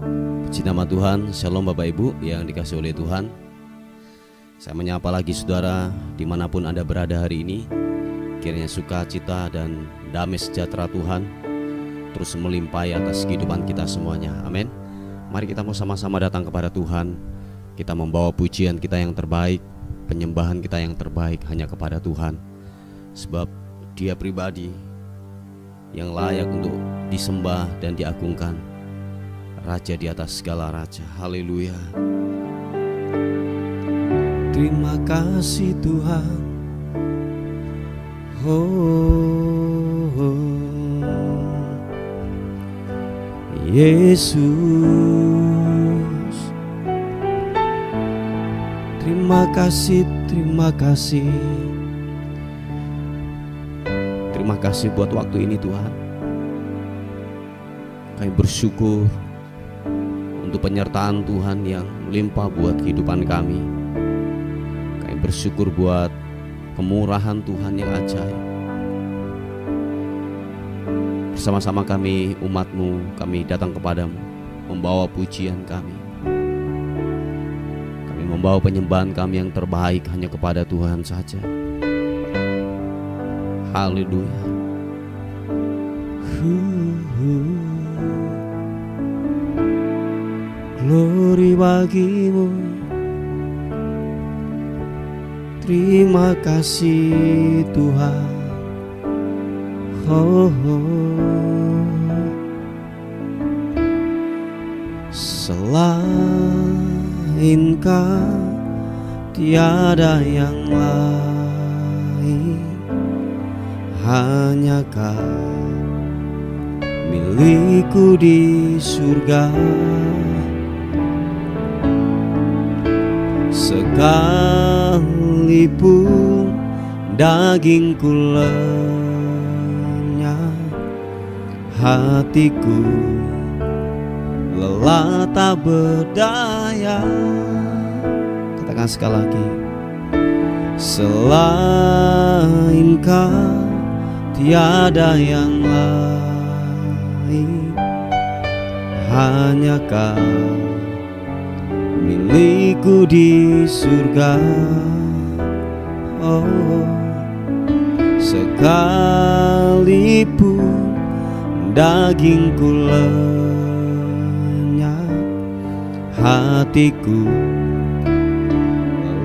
Puji nama Tuhan. Shalom Bapak Ibu yang dikasihi oleh Tuhan. Saya menyapa lagi saudara dimanapun Anda berada hari ini. Kiranya sukacita dan damai sejahtera Tuhan terus melimpahi atas kehidupan kita semuanya. Amin. Mari kita mau sama-sama datang kepada Tuhan. Kita membawa pujian kita yang terbaik, penyembahan kita yang terbaik hanya kepada Tuhan. Sebab Dia pribadi yang layak untuk disembah dan diagungkan, Raja di atas segala raja. Haleluya. Terima kasih Tuhan. Yesus, terima kasih, terima kasih. Terima kasih buat waktu ini Tuhan. Kami bersyukur untuk penyertaan Tuhan yang melimpah buat kehidupan kami. Kami bersyukur buat kemurahan Tuhan yang ajaib. Bersama-sama kami umat-Mu, kami datang kepadamu, membawa pujian kami. Kami membawa penyembahan kami yang terbaik hanya kepada Tuhan saja. Haleluya. Glory bagimu. Terima kasih Tuhan. Selain Kau tiada yang lain, hanya Kau milikku di surga. Sekalipun dagingku lenyap, hatiku lelah tak berdaya. Katakan sekali lagi. Selain Kau tiada yang lain, hanya Kau milikku di surga. Oh, sekalipun dagingku lenyap, hatiku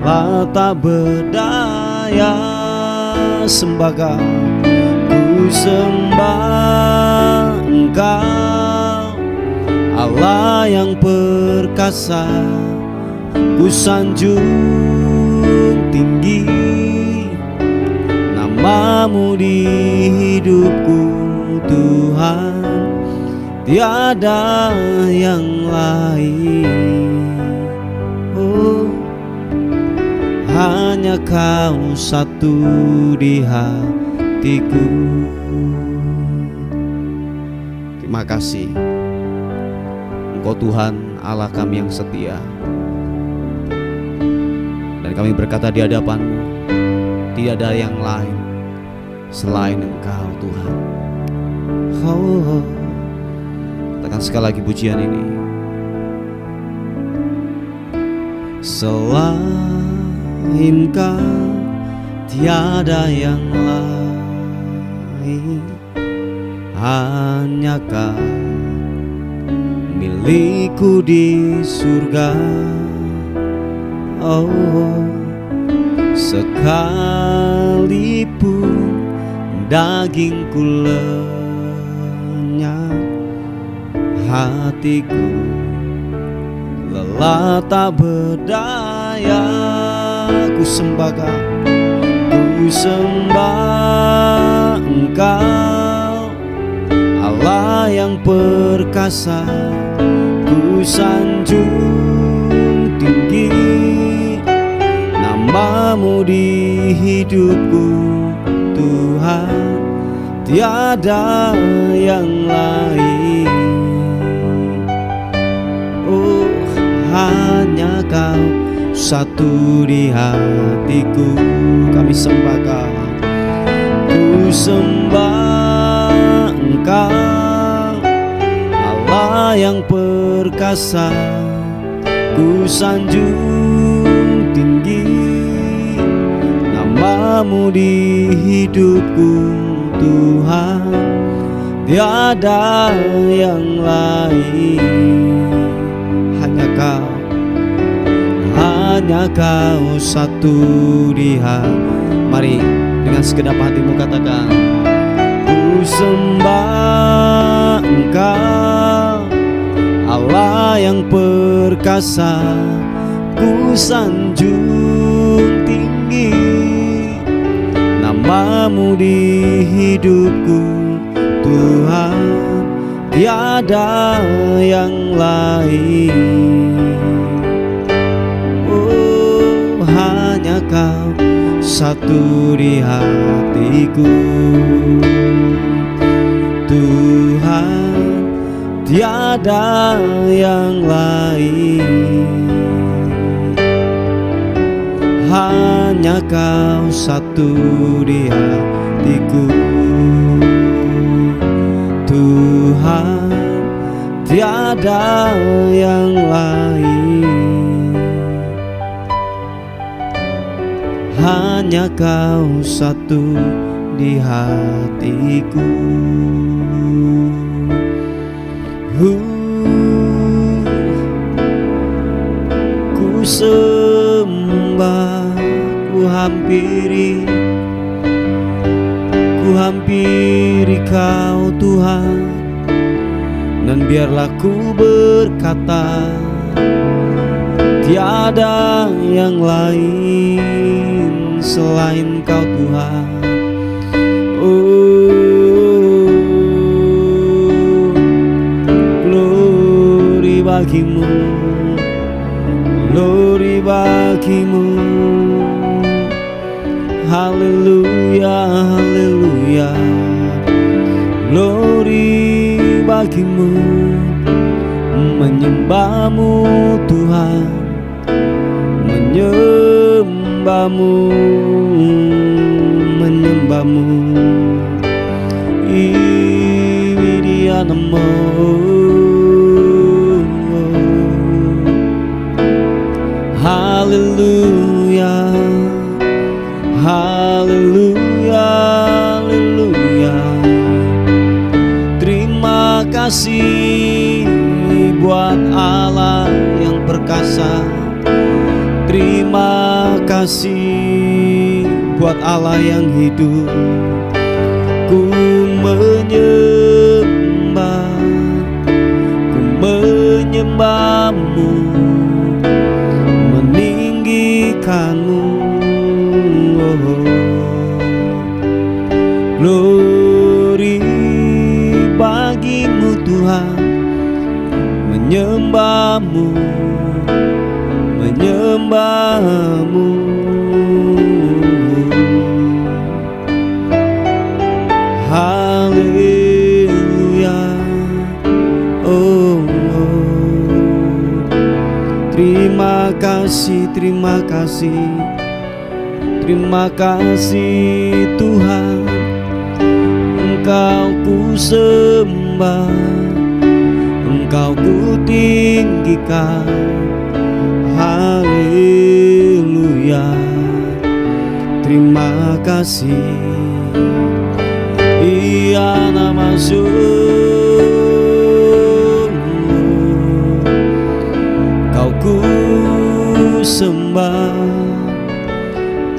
lelah tak berdaya. Sembah Kau, ku sembah Engkau, Allah yang perkasa. Ku sanjung tinggi nama-Mu di hidupku Tuhan, tiada yang lain. Oh, hanya Kau satu di hatiku. Terima kasih Engkau Tuhan Allah kami yang setia. Dan kami berkata di hadapan-Mu, tidak ada yang lain selain Engkau Tuhan. Oh, katakan sekali lagi pujian ini. Selain Kau tiada yang lain, hanya Kau milikku di surga. Oh, sekalipun dagingku lenyap, hatiku lelah tak berdaya. Ku sembah Kau, ku sembah Engkau, Allah yang perkasa. Ku sanjung tinggi nama-Mu di hidupku Tuhan, tiada yang lain. Oh, hanya Kau satu di hatiku. Kami sembah Kau, ku sembah Engkau, Allah yang perkasa, ku sanjung tinggi namamu di hidupku Tuhan, tiada yang lain. Hanya kau satu di hati. Mari dengan segenap hatimu katakan, ku sembah Engkau Allah yang perkasa, ku sanjung tinggi namamu di hidupku Tuhan, tiada yang lain. Oh, hanya kau satu di hatiku Tuhan, tiada yang lain. Hanya kau satu di hatiku Tuhan, tiada yang lain. Hanya kau satu di hatiku. Ku sembah, ku hampiri kau Tuhan, dan biarlah ku berkata, tiada yang lain selain kau Tuhan. Oh, glory bagimu, glory bagimu. Haleluya, haleluya. Glory bagimu, menyembahmu Tuhan, menyembahmu, menyembahmu. Iwidianamo, haleluya, haleluya, haleluya. Terima kasih buat Allah yang perkasa. Terima kasih buat Allah yang hidup. Ku menyembah, ku menyembahmu, meninggikanmu. Glory bagimu Tuhan, menyembahmu, menyembahmu. Haleluya. Oh, oh. Terima kasih, terima kasih, terima kasih Tuhan. Engkau ku sembah, Engkau ku tinggikan. Haleluya. Terima kasih. Iya nama Kau ku sembah,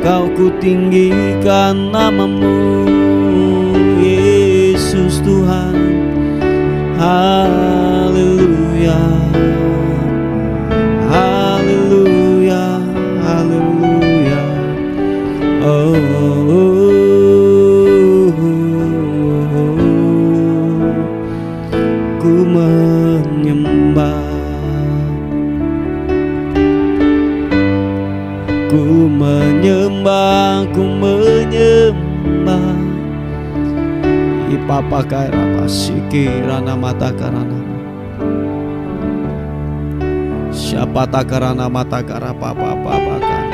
Kau ku tinggikan namamu, Yesus Tuhan. Haleluya, haleluya, haleluya. Oh, oh, oh. Ku menyembah, ku menyembah, ku menyembah. Ipapa kaira pasiki rana mata karana, siapa takarana mata kara papa papa kan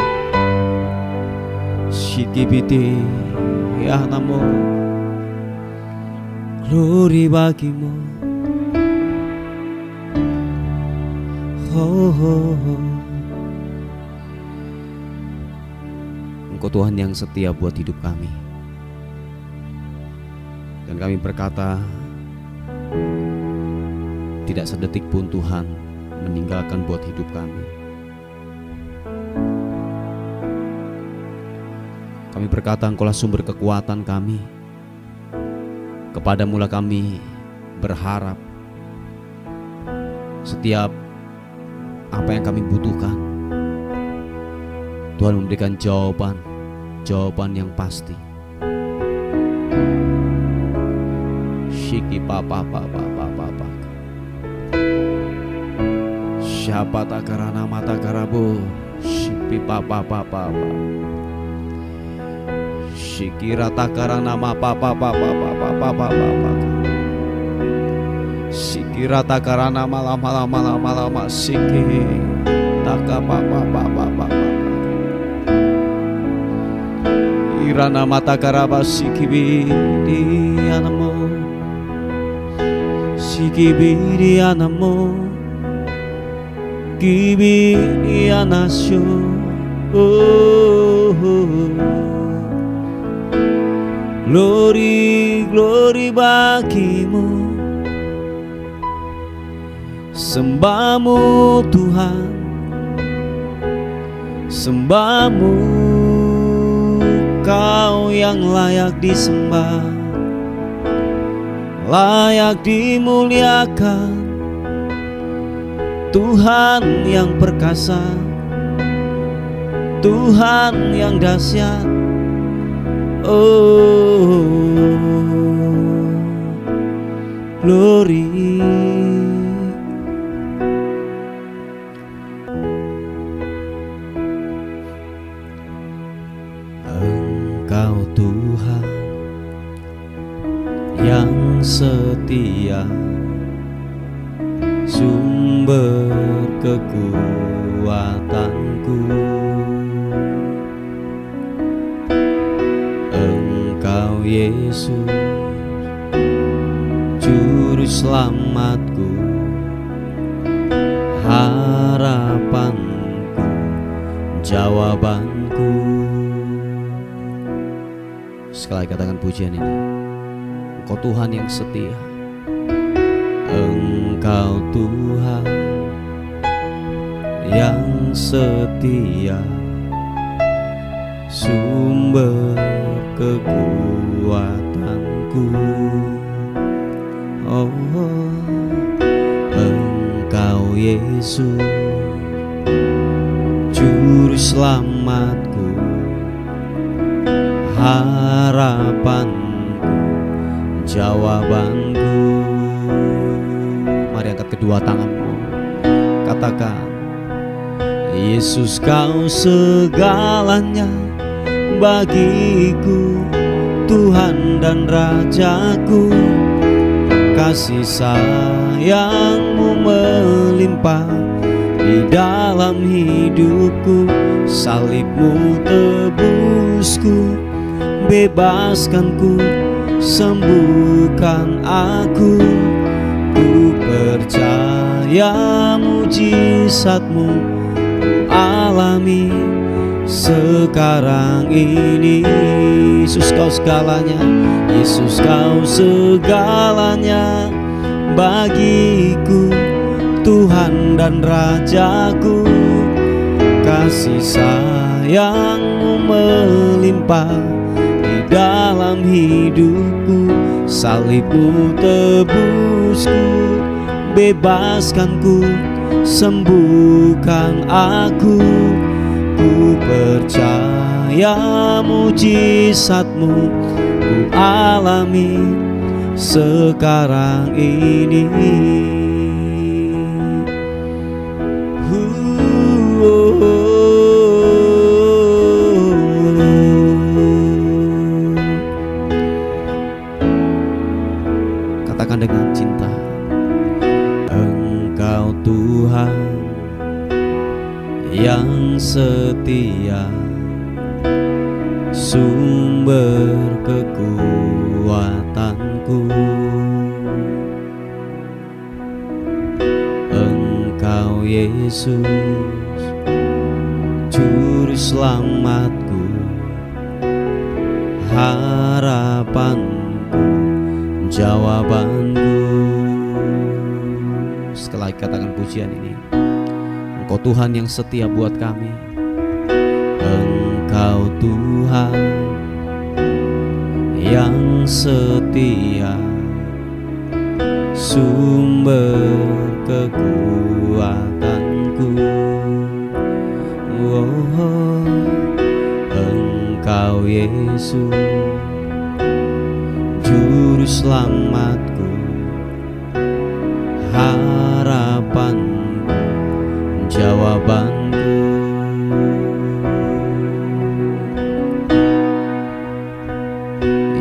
sikibiti ya namo. Glory bagimu, Engkau Tuhan yang setia buat hidup kami. Dan kami berkata, tidak sedetik pun Tuhan meninggalkan buat hidup kami. Kami berkata, Engkaulah sumber kekuatan kami. Kepadamulah kami berharap. Setiap apa yang kami butuhkan, Tuhan memberikan jawaban yang pasti. Shiki papa. Siapa takarana mata karabu, shipi papa. Shikira takarana mapa papa. Sikira takarana malama siki taka papa. Irana mata karaba sikibiri anamo, sikibiri anamo, kibiri anasyo. Glory bagimu, sembahmu Tuhan, sembahmu, Kau yang layak disembah, layak dimuliakan, Tuhan yang perkasa, Tuhan yang dahsyat. Oh, glory. Engkau Tuhan yang setia, sumber kekuatanku. Engkau Yesus, Juru Selamatku, harapanku, jawabanku. Sekali katakan pujian ini. Engkau Tuhan yang setia, Engkau Tuhan yang setia, sumber kekuatanku. Oh, Engkau Yesus, Juru Selamatku, harapanku, jawabanku. Mari angkat kedua tanganmu, katakan, Yesus Kau segalanya bagiku, Tuhan dan Rajaku. Kasih sayang-Mu melimpah di dalam hidupku. Salib-Mu tebusku, bebaskanku, sembuhkan aku. Ku percaya mujizat-Mu ku alami sekarang ini. Yesus Kau segalanya, Yesus Kau segalanya bagiku, Tuhan dan Rajaku. Kasih sayang-Mu melimpah di dalam hidupku. Salib-Mu tebusku, bebaskanku, sembuhkan aku. Ku percaya mujizat-Mu ku alami sekarang ini. Katakan dengan cinta, Engkau Tuhan yang setia, sumber kekuatanku. Engkau Yesus, Juru selamatku, harapanku, jawabanku. Sekali lagi katakan pujian ini. Engkau Tuhan yang setia buat kami. Engkau Tuhan yang setia, sumber kekuatanku. Engkau Yesus, Juru selamatku, harapanku, jawabanku.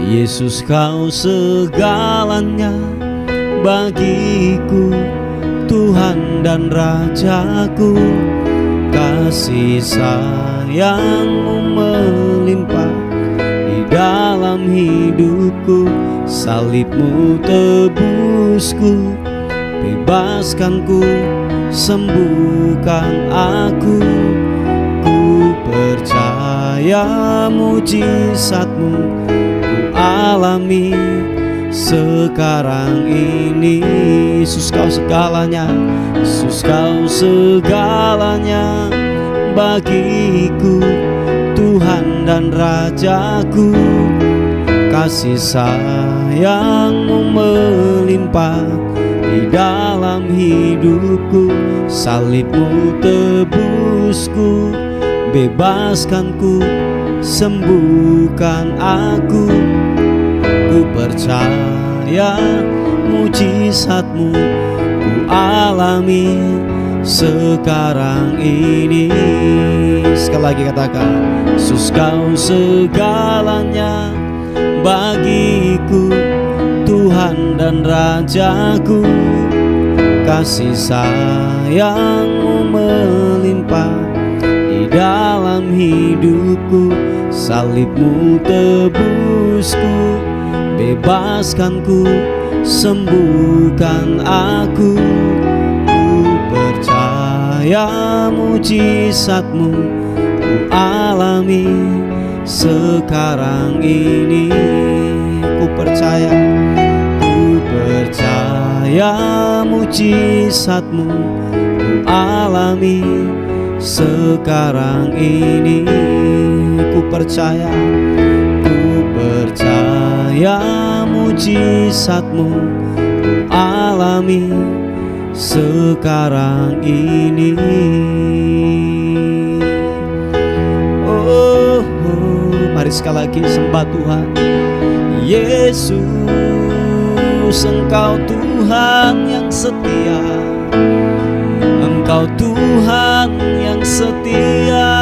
Yesus, Kau segalanya bagiku, Tuhan dan Rajaku. Kasih sayang-Mu melimpah di dalam hidupku. Salib-Mu tebusku, bebaskanku, sembuhkan aku. Ku percaya mujizat-Mu ku alami sekarang ini. Yesus, Kau segalanya, Yesus, Kau segalanya bagiku, Tuhan dan Rajaku. Kasih sayang-Mu melimpah di dalam hidupku. Salib-Mu tebusku, bebaskanku, sembuhkan aku. Ku percaya mujizat-Mu ku alami sekarang ini. Sekali lagi katakan, Yesus, Kau segalanya bagiku, Tuhan dan Rajaku. Kasih sayang-Mu melimpah di dalam hidupku. Salib-Mu tebusku, bebaskanku, sembuhkan aku. Ku percaya mujizat-Mu ku alami sekarang ini. Ku percaya mujizat-Mu ku alami sekarang ini. Ku percaya mujizat-Mu ku alami sekarang ini. Mari sekali lagi sembah Tuhan. Yesus, Engkau Tuhan yang setia, Engkau Tuhan yang setia.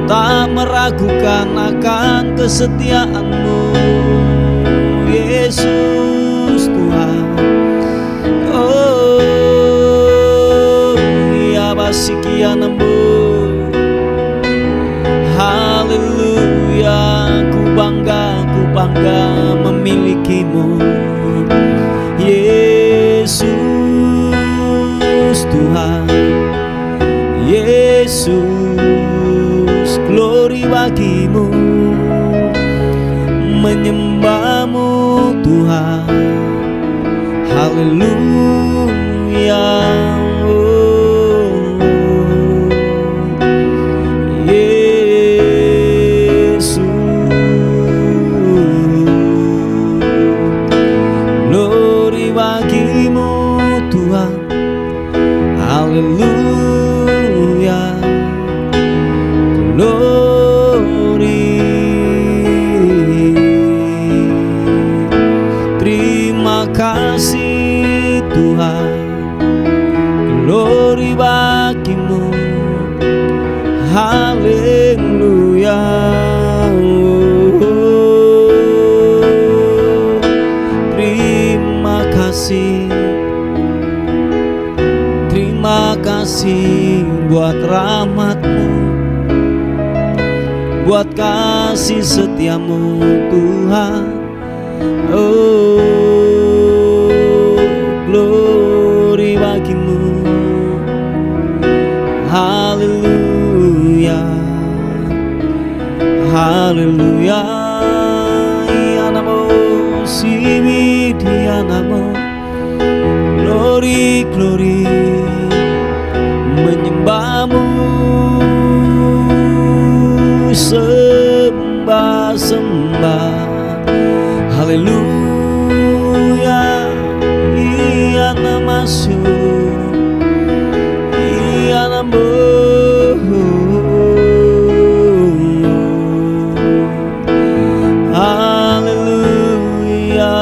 Tak meragukan akan kesetiaan-Mu, Yesus Tuhan. Ya basikianmu, haleluya. Ku bangga memilikimu, Yesus Tuhan. Yesus, glory bagimu, menyembah-Mu Tuhan, haleluya. Yesus, glory bagimu Tuhan, haleluya. Glory, terima kasih Tuhan, glory bagimu, haleluya. Terima kasih buat rahmat-Mu, buat kasih setia-Mu Tuhan. Oh, glory nasu ianamu haleluya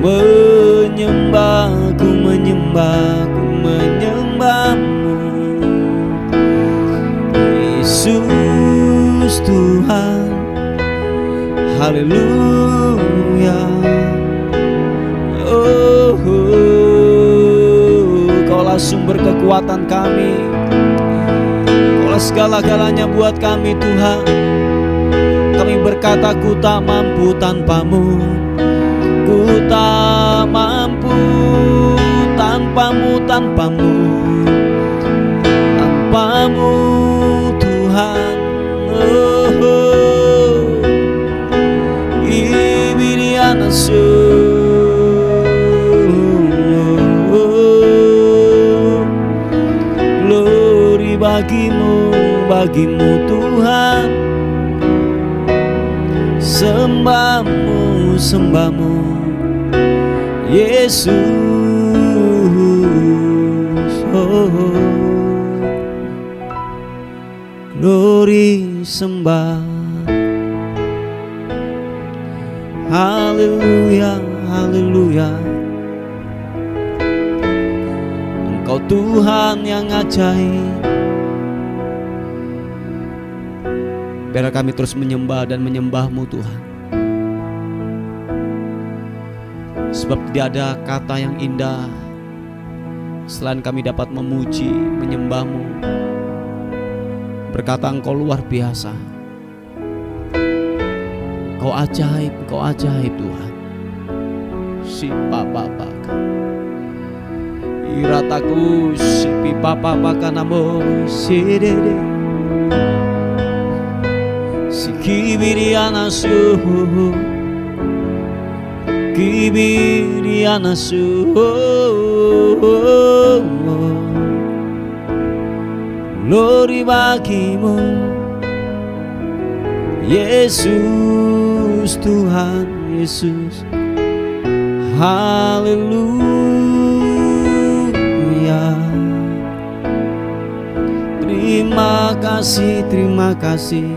menyembahku menyembahmu Yesus Tuhan haleluya Kaulah sumber kekuatan kami, Kaulah segala-galanya buat kami Tuhan. Kami berkata ku tak mampu tanpamu, ku tak mampu tanpamu, tanpamu Tuhan. Glory bagimu Tuhan, sembahmu Yesus. Glory sembah, haleluya, haleluya. Engkau Tuhan yang ajaib. Biar kami terus menyembah dan menyembah-Mu Tuhan. Sebab tidak ada kata yang indah selain kami dapat memuji, menyembah-Mu. Berkata Engkau luar biasa, Engkau ajaib Tuhan. Si papa irataku si papa namo si dede si kibirianasu glory bagimu Yesus Tuhan Yesus. Haleluya. Terima kasih.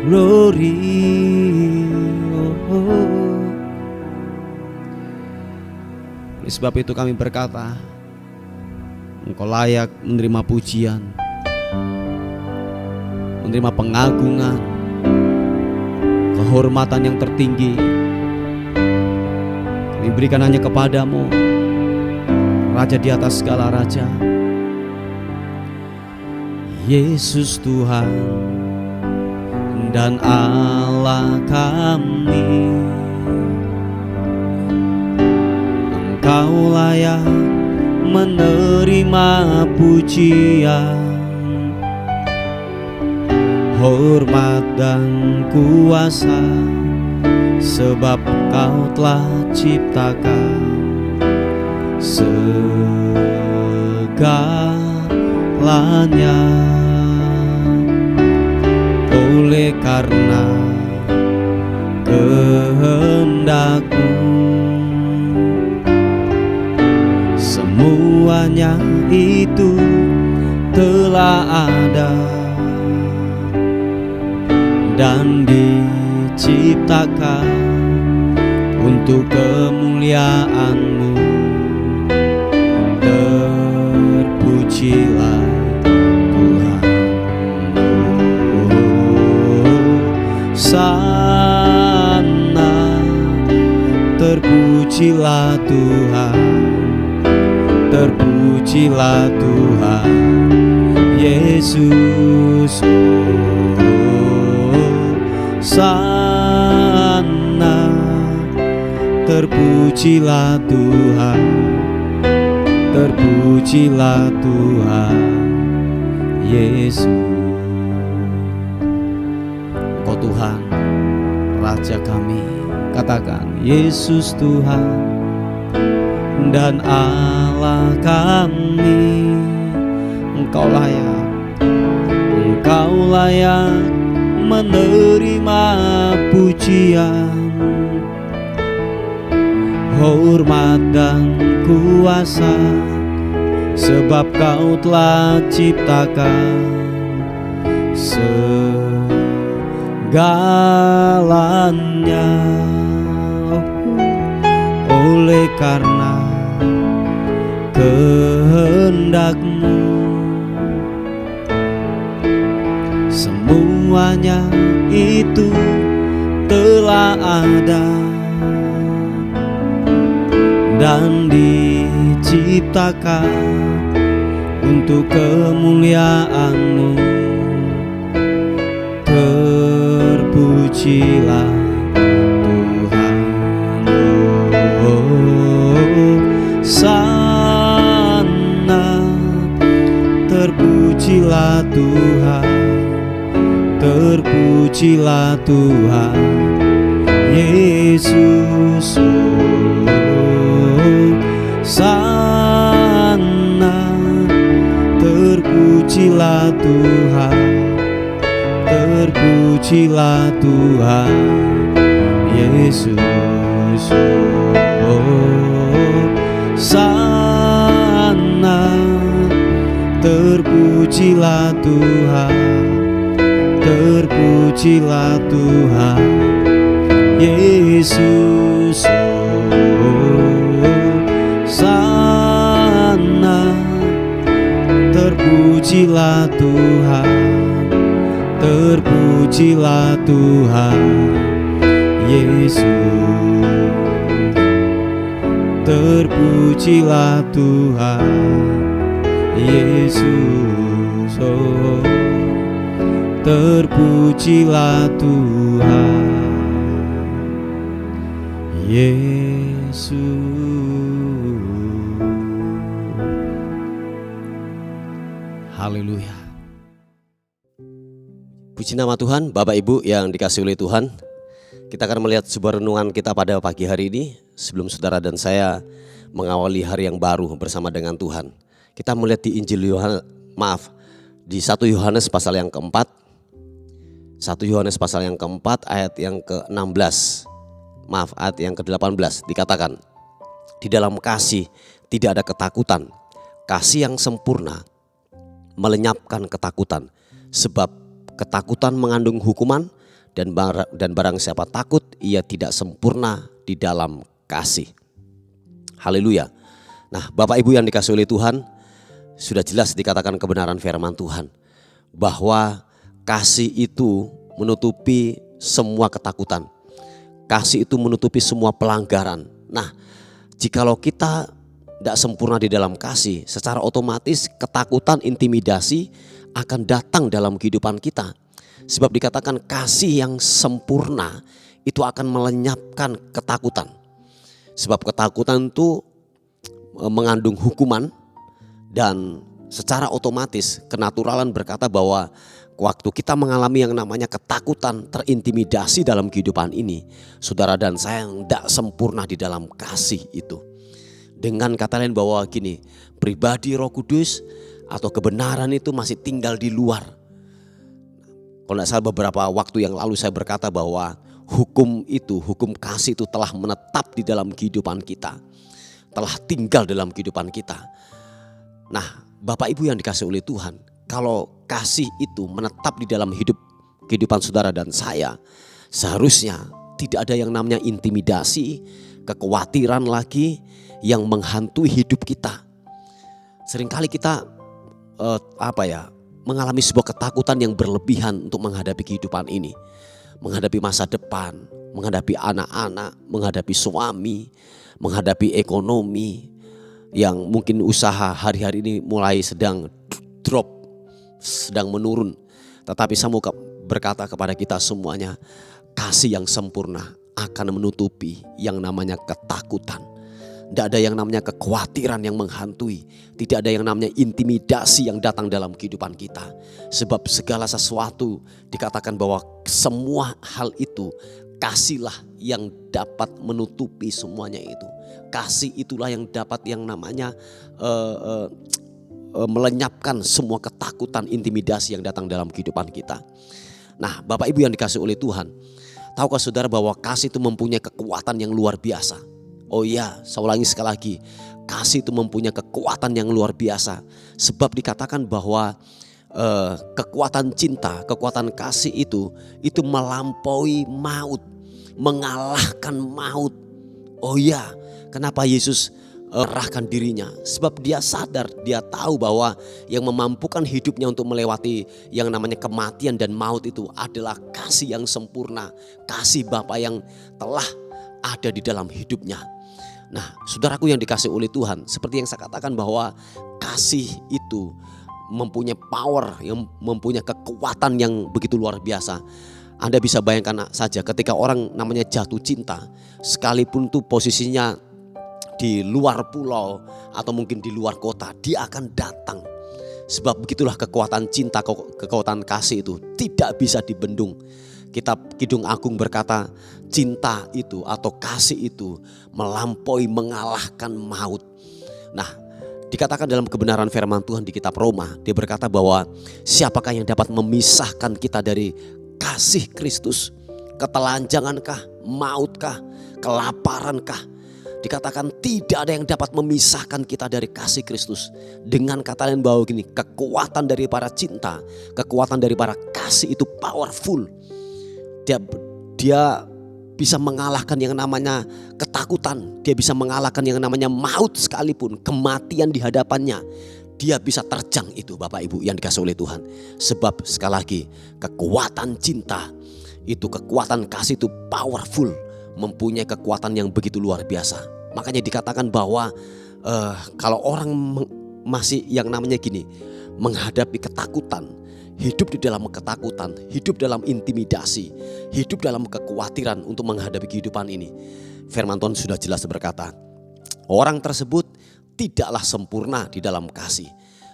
Glory. Oleh sebab itu kami berkata, Engkau layak menerima pujian, menerima pengagungan, kehormatan yang tertinggi diberikan hanya kepadamu, Raja di atas segala raja, Yesus Tuhan dan Allah kami. Engkau layak menerima pujian, hormat dan kuasa, sebab Kau telah ciptakan segalanya. Oleh karena kehendak-Mu, semuanya itu telah ada dan diciptakan untuk kemuliaan-Mu. Terpujilah Tuhan, sana terpujilah Tuhan, terpujilah Tuhan Yesus. Sana terpujilah Tuhan, terpujilah Tuhan Yesus. Engkau Tuhan, Raja kami. Katakan, Yesus Tuhan dan Allah kami. Engkau layak menerima pujian, pujian, hormat dan kuasa, sebab Kau telah ciptakan segalanya. Oleh karena kehendak-Mu, semuanya itu telah ada dan diciptakan untuk kemuliaan-Mu. Terpujilah Tuhan, Sana. Terpujilah Tuhan, terpujilah Tuhan Yesus. Sana. Terpujilah Tuhan, terpujilah Tuhan Yesus. Sana. Terpujilah Tuhan, terpujilah Tuhan Yesus. Sana. Terpujilah Tuhan, terpujilah Tuhan Yesus. Terpujilah Tuhan Yesus. Oh, terpujilah Tuhan Yesus. Haleluya. Puji nama Tuhan. Bapak Ibu yang dikasihi oleh Tuhan, kita akan melihat sebuah renungan kita pada pagi hari ini. Sebelum saudara dan saya mengawali hari yang baru bersama dengan Tuhan, kita melihat di Injil Yohanes, di 1 Yohanes pasal yang keempat. 1 Yohanes pasal yang keempat ayat yang ke-16, ayat yang ke-18 dikatakan, di dalam kasih tidak ada ketakutan, kasih yang sempurna melenyapkan ketakutan, sebab ketakutan mengandung hukuman, dan barang siapa takut ia tidak sempurna di dalam kasih. Haleluya. Nah, Bapak Ibu yang dikasihi oleh Tuhan, sudah jelas dikatakan kebenaran firman Tuhan bahwa kasih itu menutupi semua ketakutan. Kasih itu menutupi semua pelanggaran. Nah, jikalau kita tidak sempurna di dalam kasih, secara otomatis ketakutan, intimidasi akan datang dalam kehidupan kita. Sebab dikatakan kasih yang sempurna itu akan melenyapkan ketakutan. Sebab ketakutan itu mengandung hukuman, dan secara otomatis kenaturalan berkata bahwa waktu kita mengalami yang namanya ketakutan, terintimidasi dalam kehidupan ini, saudara dan saya tidak sempurna di dalam kasih itu. Dengan kata lain bahwa gini, pribadi Roh Kudus atau kebenaran itu masih tinggal di luar. Kalau tidak salah beberapa waktu yang lalu saya berkata bahwa hukum kasih itu telah menetap di dalam kehidupan kita, telah tinggal dalam kehidupan kita. Nah, Bapak Ibu yang dikasihi oleh Tuhan, kalau kasih itu menetap di dalam kehidupan saudara dan saya, seharusnya tidak ada yang namanya intimidasi, kekhawatiran lagi yang menghantui hidup kita. Seringkali kita mengalami sebuah ketakutan yang berlebihan untuk menghadapi kehidupan ini, menghadapi masa depan, menghadapi anak-anak, menghadapi suami, menghadapi ekonomi yang mungkin usaha hari-hari ini mulai sedang drop, sedang menurun. Tetapi saya mau berkata kepada kita semuanya, kasih yang sempurna akan menutupi yang namanya ketakutan. Tidak ada yang namanya kekhawatiran yang menghantui. Tidak ada yang namanya intimidasi yang datang dalam kehidupan kita. Sebab segala sesuatu dikatakan bahwa semua hal itu, kasihlah yang dapat menutupi semuanya itu. Kasih itulah yang dapat yang namanya melenyapkan semua ketakutan, intimidasi yang datang dalam kehidupan kita. Nah, Bapak Ibu yang dikasihi oleh Tuhan, Tahukah saudara bahwa kasih itu mempunyai kekuatan yang luar biasa? Oh iya, saya ulangi sekali lagi. Kasih itu mempunyai kekuatan yang luar biasa. Sebab dikatakan bahwa kekuatan cinta, kekuatan kasih itu melampaui maut, mengalahkan maut. Oh iya, kenapa Yesus merahkan dirinya? Sebab dia sadar, dia tahu bahwa yang memampukan hidupnya untuk melewati yang namanya kematian dan maut itu adalah kasih yang sempurna, kasih Bapa yang telah ada di dalam hidupnya. Nah, saudaraku yang dikasih oleh Tuhan, seperti yang saya katakan bahwa kasih itu mempunyai power, yang mempunyai kekuatan yang begitu luar biasa. Anda bisa bayangkan saja ketika orang namanya jatuh cinta, sekalipun tuh posisinya di luar pulau atau mungkin di luar kota, dia akan datang. Sebab begitulah kekuatan cinta, kekuatan kasih itu tidak bisa dibendung. Kitab Kidung Agung berkata, cinta itu atau kasih itu melampaui, mengalahkan maut. Nah, dikatakan dalam kebenaran firman Tuhan di kitab Roma, dia berkata bahwa siapakah yang dapat memisahkan kita dari kasih Kristus? Ketelanjangankah, mautkah, kelaparankah? Dikatakan tidak ada yang dapat memisahkan kita dari kasih Kristus. Dengan kata lain bahwa gini, kekuatan daripada cinta, kekuatan daripada kasih itu powerful. Dia bisa mengalahkan yang namanya ketakutan. Dia bisa mengalahkan yang namanya maut sekalipun, kematian di hadapannya. Dia bisa terjang itu, Bapak Ibu yang dikasih oleh Tuhan. Sebab sekali lagi, kekuatan cinta itu, kekuatan kasih itu powerful, mempunyai kekuatan yang begitu luar biasa. Makanya dikatakan bahwa kalau orang masih yang namanya gini, menghadapi ketakutan, hidup di dalam ketakutan, hidup dalam intimidasi, hidup dalam kekhawatiran untuk menghadapi kehidupan ini, firman Tuhan sudah jelas berkata, orang tersebut tidaklah sempurna di dalam kasih.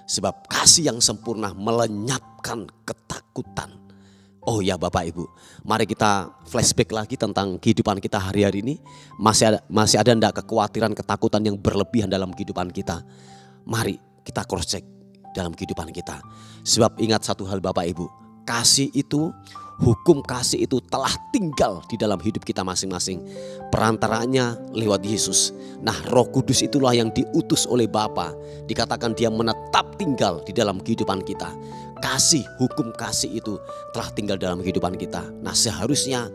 Sebab kasih yang sempurna melenyapkan ketakutan. Oh ya Bapak Ibu, mari kita flashback lagi tentang kehidupan kita hari-hari ini. Masih ada enggak kekhawatiran, ketakutan yang berlebihan dalam kehidupan kita? Mari kita cross check dalam kehidupan kita. Sebab ingat satu hal Bapak Ibu, kasih itu, hukum kasih itu telah tinggal di dalam hidup kita masing-masing. Perantaranya lewat Yesus. Nah, Roh Kudus itulah yang diutus oleh Bapa. Dikatakan dia menetap tinggal di dalam kehidupan kita. Kasih, hukum kasih itu telah tinggal dalam kehidupan kita. Nah, seharusnya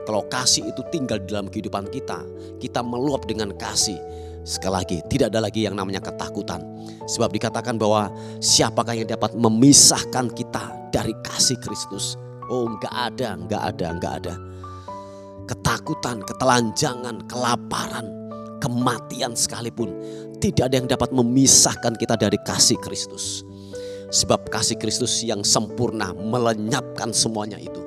kalau kasih itu tinggal di dalam kehidupan kita, kita meluap dengan kasih. Sekali lagi, tidak ada lagi yang namanya ketakutan. Sebab dikatakan bahwa siapakah yang dapat memisahkan kita dari kasih Kristus? Oh, enggak ada. Ketakutan, ketelanjangan, kelaparan, kematian sekalipun, tidak ada yang dapat memisahkan kita dari kasih Kristus. Sebab kasih Kristus yang sempurna melenyapkan semuanya itu,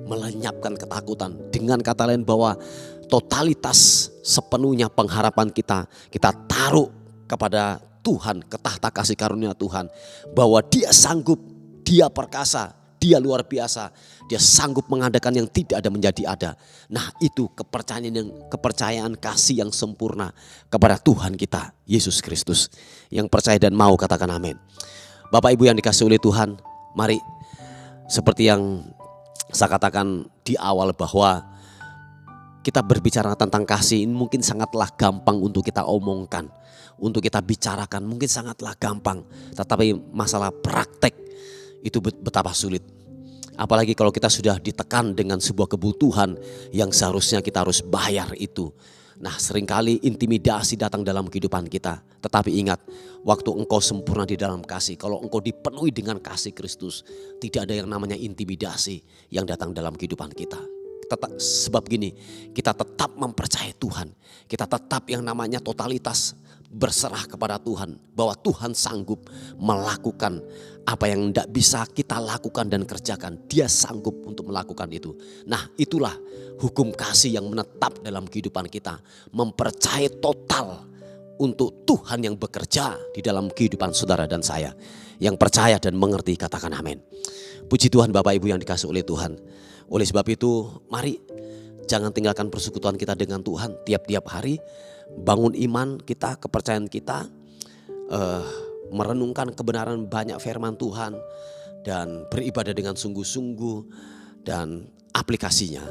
melenyapkan ketakutan. Dengan kata lain bahwa totalitas sepenuhnya pengharapan kita taruh kepada Tuhan, ke tahta kasih karunia Tuhan, bahwa dia sanggup, dia perkasa, dia luar biasa, dia sanggup mengadakan yang tidak ada menjadi ada. Nah, itu kepercayaan kasih yang sempurna kepada Tuhan kita Yesus Kristus. Yang percaya dan mau katakan amin. Bapak Ibu yang dikasih oleh Tuhan, mari seperti yang saya katakan di awal bahwa kita berbicara tentang kasih ini mungkin sangatlah gampang untuk kita omongkan, untuk kita bicarakan, mungkin sangatlah gampang. Tetapi masalah praktek itu betapa sulit. Apalagi kalau kita sudah ditekan dengan sebuah kebutuhan yang seharusnya kita harus bayar itu. Nah, seringkali intimidasi datang dalam kehidupan kita. Tetapi ingat, waktu engkau sempurna di dalam kasih, kalau engkau dipenuhi dengan kasih Kristus, tidak ada yang namanya intimidasi yang datang dalam kehidupan kita. Sebab gini, kita tetap mempercayai Tuhan. Kita tetap yang namanya totalitas berserah kepada Tuhan, bahwa Tuhan sanggup melakukan apa yang tidak bisa kita lakukan dan kerjakan. Dia sanggup untuk melakukan itu. Nah, itulah hukum kasih yang menetap dalam kehidupan kita. Mempercayai total untuk Tuhan yang bekerja di dalam kehidupan saudara dan saya. Yang percaya dan mengerti katakan amin. Puji Tuhan Bapak Ibu yang dikasih oleh Tuhan. Oleh sebab itu, mari jangan tinggalkan persekutuan kita dengan Tuhan tiap-tiap hari. Bangun iman kita, kepercayaan kita, merenungkan kebenaran banyak firman Tuhan, dan beribadah dengan sungguh-sungguh. Dan aplikasinya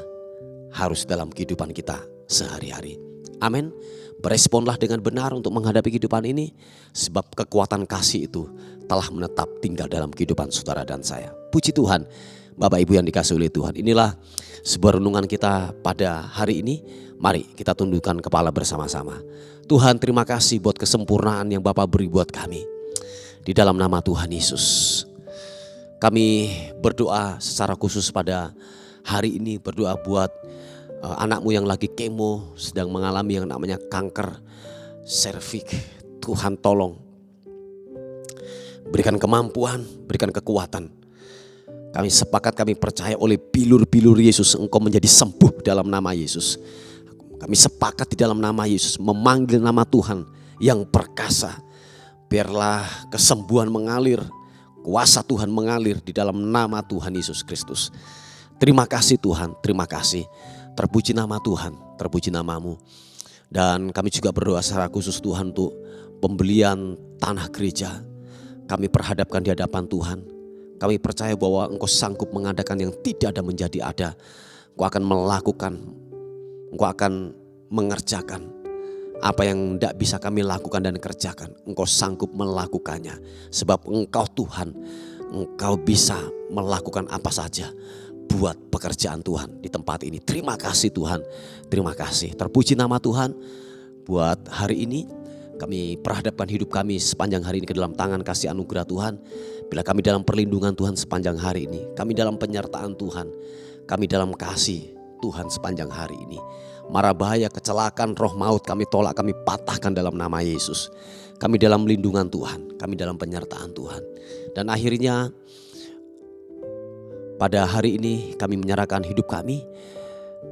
harus dalam kehidupan kita sehari-hari. Amin. Beresponlah dengan benar untuk menghadapi kehidupan ini, sebab kekuatan kasih itu telah menetap tinggal dalam kehidupan saudara dan saya. Puji Tuhan, Bapak Ibu yang dikasihi oleh Tuhan. Inilah sebuah renungan kita pada hari ini. Mari kita tundukkan kepala bersama-sama. Tuhan, terima kasih buat kesempurnaan yang Bapak beri buat kami. Di dalam nama Tuhan Yesus, kami berdoa secara khusus pada hari ini, berdoa buat anakmu yang lagi kemo, sedang mengalami yang namanya kanker serviks. Tuhan tolong berikan kemampuan, berikan kekuatan. Kami sepakat, kami percaya oleh bilur-bilur Yesus engkau menjadi sembuh dalam nama Yesus. Kami sepakat di dalam nama Yesus memanggil nama Tuhan yang perkasa. Biarlah kesembuhan mengalir, kuasa Tuhan mengalir di dalam nama Tuhan Yesus Kristus. Terima kasih Tuhan, terima kasih. Terpuji nama Tuhan, terpuji namamu. Dan kami juga berdoa secara khusus Tuhan untuk pembelian tanah gereja. Kami perhadapkan di hadapan Tuhan. Kami percaya bahwa engkau sanggup mengadakan yang tidak ada menjadi ada. Engkau akan melakukan, engkau akan mengerjakan apa yang tidak bisa kami lakukan dan kerjakan. Engkau sanggup melakukannya. Sebab engkau Tuhan, engkau bisa melakukan apa saja buat pekerjaan Tuhan di tempat ini. Terima kasih Tuhan, terima kasih. Terpuji nama Tuhan. Buat hari ini kami perhadapkan hidup kami sepanjang hari ini ke dalam tangan kasih anugerah Tuhan. Bila kami dalam perlindungan Tuhan sepanjang hari ini, kami dalam penyertaan Tuhan, kami dalam kasih Tuhan sepanjang hari ini. Mara bahaya, kecelakaan, roh maut kami tolak, kami patahkan dalam nama Yesus. Kami dalam lindungan Tuhan, kami dalam penyertaan Tuhan. Dan akhirnya pada hari ini kami menyerahkan hidup kami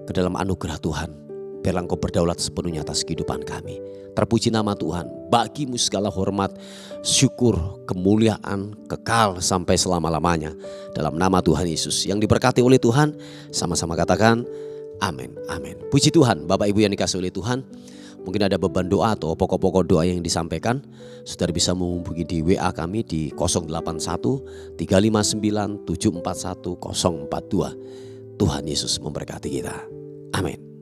ke dalam anugerah Tuhan. Biarlah engkau berdaulat sepenuhnya atas kehidupan kami. Terpuji nama Tuhan. Bagimu segala hormat, syukur, kemuliaan, kekal sampai selama-lamanya. Dalam nama Tuhan Yesus yang diberkati oleh Tuhan. Sama-sama katakan amin, amin. Puji Tuhan, Bapak Ibu yang dikasihi oleh Tuhan. Mungkin ada beban doa atau pokok-pokok doa yang disampaikan. Saudara bisa menghubungi di WA kami di 081 359 741 042. Tuhan Yesus memberkati kita. Amin.